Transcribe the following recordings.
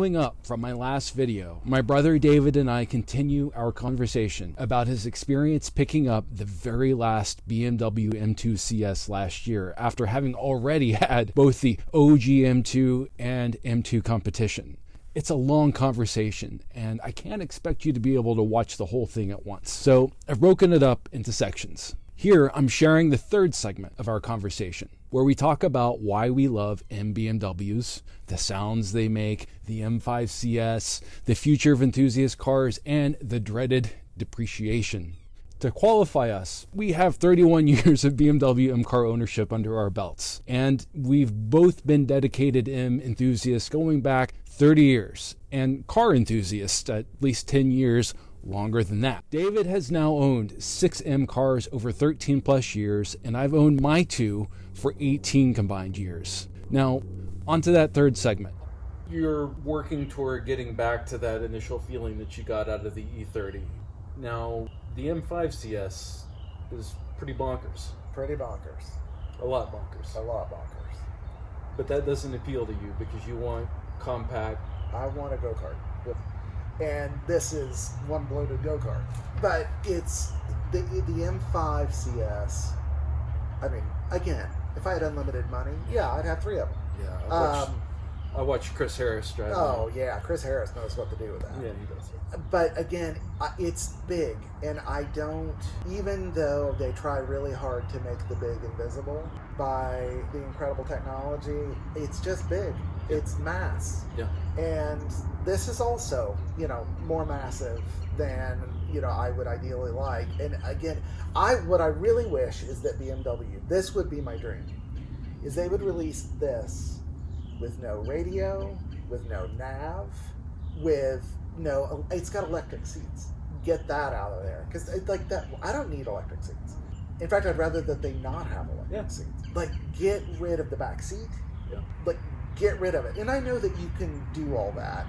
Following up from my last video, my brother David and I continue our conversation about his experience picking up the very last BMW M2 CS last year after having already had both the OG M2 and M2 competition. It's a long conversation, and I can't expect you to be able to watch the whole thing at once. So I've broken it up into sections. Here, I'm sharing the third segment of our conversation, where we talk about why we love M BMWs, the sounds they make, the M5 CS, the future of enthusiast cars, and the dreaded depreciation. To qualify us, we have 31 years of BMW M car ownership under our belts, and we've both been dedicated M enthusiasts going back 30 years, and car enthusiasts at least 10 years longer than that. David has now owned 6 M cars over 13 plus years, and I've owned my 2 for 18 combined years. Now, onto that third segment. You're working toward getting back to that initial feeling that you got out of the E30. Now, the M5 CS is pretty bonkers. Pretty bonkers. A lot bonkers. A lot bonkers. But that doesn't appeal to you because you want compact. I want a go-kart. And this is one bloated go-kart. But it's the M5 CS. I mean, again, if I had unlimited money, yeah, I'd have 3 of them. Yeah, I watched Chris Harris drive. Oh, yeah, Chris Harris knows what to do with that. Yeah, he does. But again, it's big, and I don't, even though they try really hard to make the big invisible by the incredible technology, it's just big. It's mass. Yeah. And this is also, more massive than, I would ideally like. And again, what I really wish is that BMW, this would be my dream, is they would release this with no radio, with no nav, with no, it's got electric seats. Get that out of there. Because like that, I don't need electric seats. In fact, I'd rather that they not have electric seats. Like, get rid of the back seat. Yeah. Like, get rid of it. And I know that you can do all that.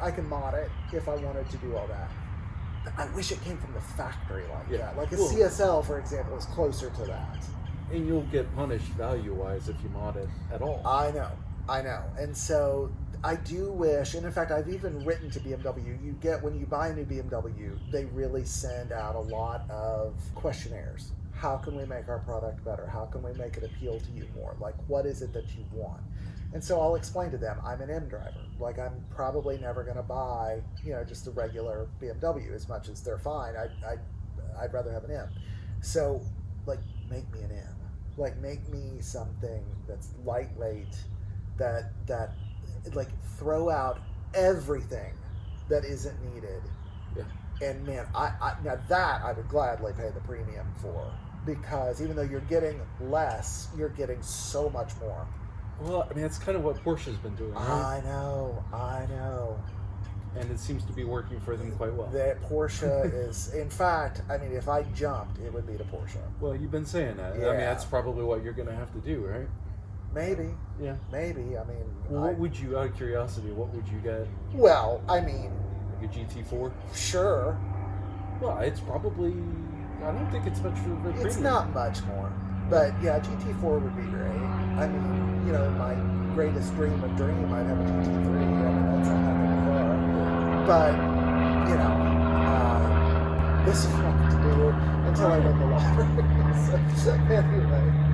I can mod it if I wanted to do all that. But I wish it came from the factory like that. Like a CSL, for example, is closer to that. And you'll get punished value-wise if you mod it at all. I know. And so I do wish, and in fact, I've even written to BMW, when you buy a new BMW, they really send out a lot of questionnaires. How can we make our product better? How can we make it appeal to you more? Like, what is it that you want? And so I'll explain to them, I'm an M driver. Like, I'm probably never going to buy, just a regular BMW, as much as they're fine. I'd rather have an M. So, like, make me an M. Like, make me something that's lightweight, that like, throw out everything that isn't needed. Yeah. And man, now that I would gladly pay the premium for, because even though you're getting less, you're getting so much more. Well, I mean, that's kind of what Porsche's been doing, right? I know. And it seems to be working for them quite well. That Porsche is, in fact, I mean, if I jumped, it would be to Porsche. Well, you've been saying that. Yeah. I mean, that's probably what you're going to have to do, right? Maybe. Yeah. Maybe. I mean, well, what would you, out of curiosity, what would you get? Well, I mean, like a GT4? Sure. Well, it's probably, I don't think it's much for the premium. It's not much more. But yeah, GT4 would be great. I mean, my greatest dream of dream, I'd have a GT3. I mean, that's a heck of a car. But, this is what to do until I win the lottery. So, anyway.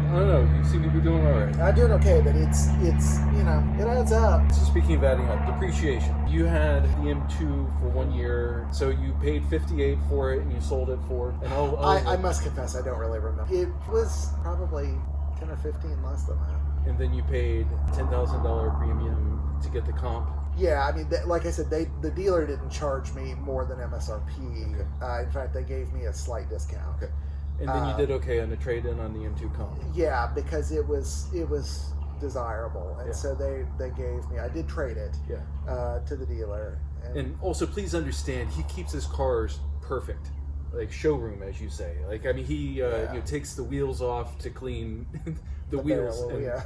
I don't know, you seem to be doing all right. I'm doing okay, but it's it adds up. So speaking of adding up, depreciation. You had the M2 for 1 year, so you paid $58 for it and you sold it for, and I must confess, I don't really remember. It was probably 10 or 15 less than that. And then you paid $10,000 premium to get the comp. Yeah, I mean, like I said, the dealer didn't charge me more than MSRP. Okay. In fact, they gave me a slight discount. Okay. And then you did okay on the trade-in on the M2 comp. Yeah, because it was desirable, and so they gave me. I did trade it. To the dealer. And also, please understand, he keeps his cars perfect, like showroom, as you say. Like, I mean, he takes the wheels off to clean the wheels. Barrel,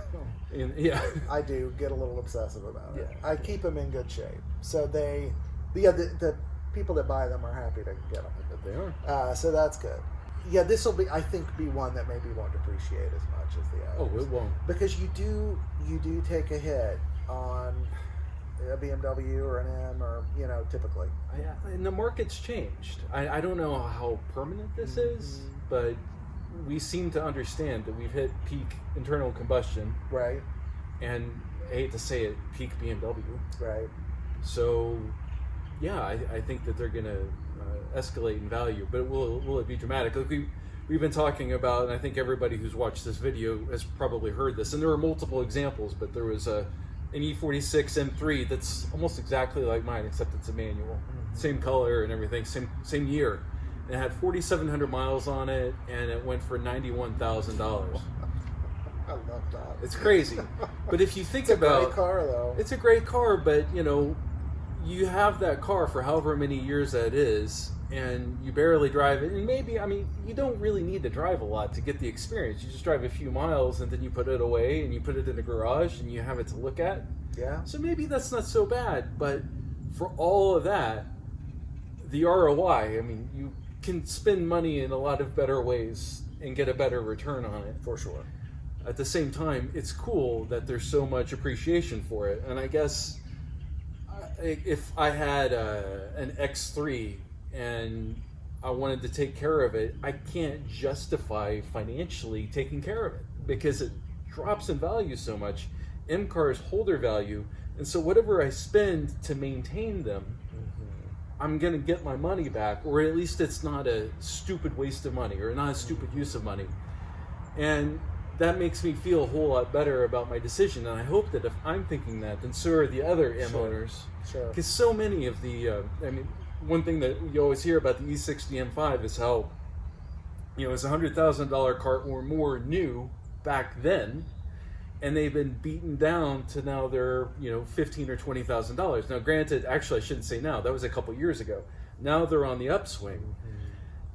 I do get a little obsessive about it. I keep them in good shape, so the people that buy them are happy to get them. They are. So that's good. Yeah, this will be, I think, be one that maybe won't depreciate as much as the others. Oh, it won't. Because you do take a hit on a BMW or an M, or typically. And the market's changed. I don't know how permanent this is, but we seem to understand that we've hit peak internal combustion. Right. And I hate to say it, peak BMW. Right. So, yeah, I think that they're going to escalate in value, but will it be dramatic? Like we've been talking about, and I think everybody who's watched this video has probably heard this, and there are multiple examples, but there was an E46 M3 that's almost exactly like mine, except it's a manual. Same color and everything, same year. And it had 4,700 miles on it, and it went for $91,000. I love that. It's crazy. But if you think It's a about... great car, though. It's a great car, but, you have that car for however many years that is, and you barely drive it. And maybe, you don't really need to drive a lot to get the experience. You just drive a few miles, and then you put it away, and you put it in a garage, and you have it to look at. Yeah. So maybe that's not so bad, but for all of that, the ROI, you can spend money in a lot of better ways and get a better return on it. For sure. At the same time, it's cool that there's so much appreciation for it. And I guess if I had an X3 and I wanted to take care of it, I can't justify financially taking care of it because it drops in value so much. M cars hold their value, and so whatever I spend to maintain them, I'm going to get my money back, or at least it's not a stupid waste of money or not a stupid use of money. And that makes me feel a whole lot better about my decision, and I hope that if I'm thinking that, then so are the other M owners. Sure. Because so many of the, one thing that you always hear about the E60 M5 is how, it's a $100,000 car or more new back then, and they've been beaten down to now they're, $15,000 or $20,000. Now, granted, actually, I shouldn't say now. That was a couple years ago. Now they're on the upswing.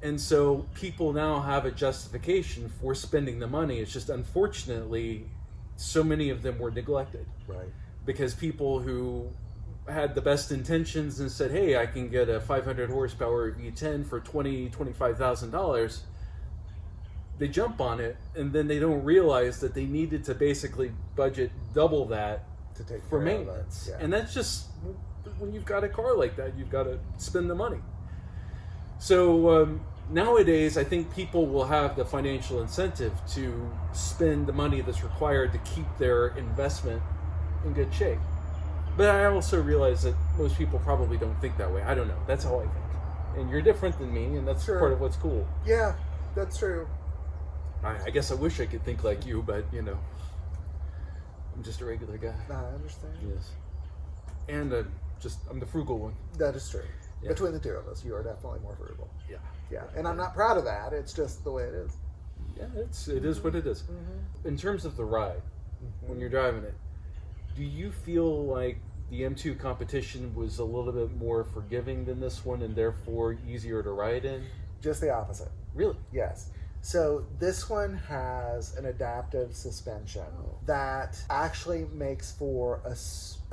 And so people now have a justification for spending the money. It's just, unfortunately, so many of them were neglected. Right. Because people who had the best intentions and said, hey, I can get a 500 horsepower V10 for $20,000, $25,000, they jump on it, and then they don't realize that they needed to basically budget double that To take for care of maintenance. it. Yeah. And that's just, when you've got a car like that, you've got to spend the money. So nowadays, I think people will have the financial incentive to spend the money that's required to keep their investment in good shape. But I also realize that most people probably don't think that way. I don't know. That's how I think. And you're different than me, and that's Sure. part of what's cool. Yeah, that's true. I guess I wish I could think like you, but, I'm just a regular guy. I understand. Yes. And I'm the frugal one. That is true. Yeah. Between the two of us, you are definitely more frugal. Yeah. Yeah, and I'm not proud of that. It's just the way it is. Yeah, it is what it is. In terms of the ride, when you're driving it, do you feel like the M2 competition was a little bit more forgiving than this one and therefore easier to ride in? Just the opposite. Really? Yes. So this one has an adaptive suspension that actually makes for a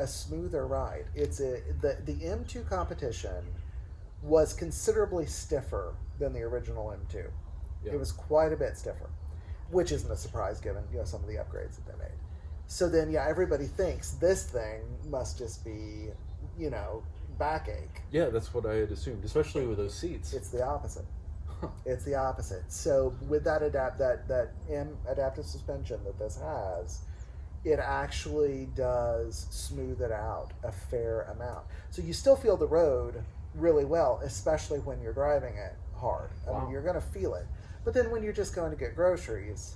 smoother ride. The M2 competition was considerably stiffer than the original M2. Yeah. It was quite a bit stiffer, which isn't a surprise given some of the upgrades that they made. So then, everybody thinks this thing must just be, backache. Yeah, that's what I had assumed, especially with those seats. It's the opposite. It's the opposite. So with that M adaptive suspension that this has, it actually does smooth it out a fair amount. So you still feel the road really well, especially when you're driving it hard. I mean, you're going to feel it. But then when you're just going to get groceries,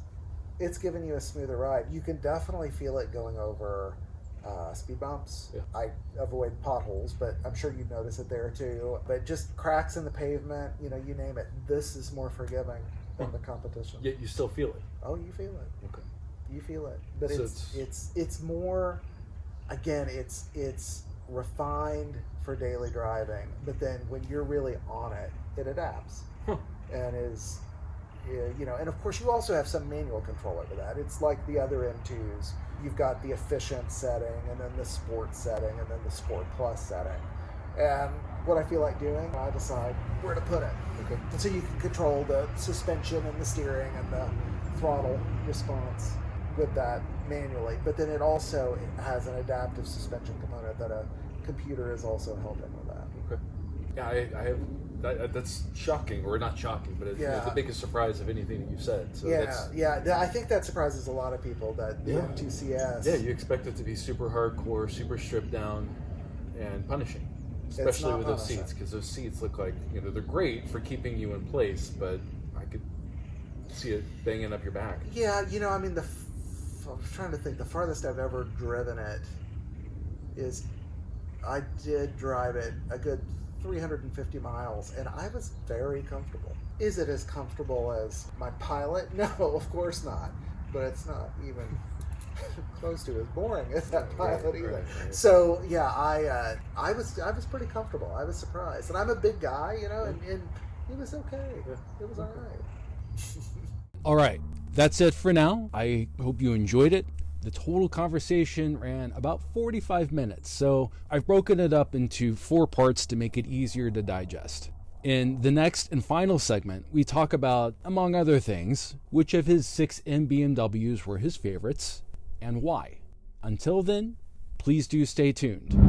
it's giving you a smoother ride. You can definitely feel it going over speed bumps. Yeah. I avoid potholes, but I'm sure you'd notice it there too. But just cracks in the pavement, you name it. This is more forgiving than the competition. Yet you still feel it. Oh, you feel it. Okay. You feel it. But So it's more, again, it's refined for daily driving. But then when you're really on it, it adapts and is, and of course you also have some manual control over that. It's like the other M2s. You've got the efficient setting, and then the sport setting, and then the sport plus setting. And what I feel like doing, I decide where to put it. Okay. And so you can control the suspension and the steering and the throttle response with that manually, but then it also has an adaptive suspension component that a computer is also helping with that. Okay. Yeah, I have. That's shocking, or not shocking, but it's the biggest surprise of anything that you said. So I think that surprises a lot of people, that the M2 CS. Yeah, you expect it to be super hardcore, super stripped down, and punishing, especially with those seats, because those seats look like, they're great for keeping you in place, but I could see it banging up your back. Yeah, I mean, I'm trying to think. The farthest I've ever driven it is, I did drive it a good 350 miles, and I was very comfortable. Is it as comfortable as my Pilot? No, of course not. But it's not even close to as boring as that Pilot either. Right. So yeah, I was pretty comfortable. I was surprised, and I'm a big guy, and it was okay. It was all right. All right, that's it for now. I hope you enjoyed it. The total conversation ran about 45 minutes, so I've broken it up into 4 parts to make it easier to digest. In the next and final segment, we talk about, among other things, which of his 6 M BMWs were his favorites and why. Until then, please do stay tuned.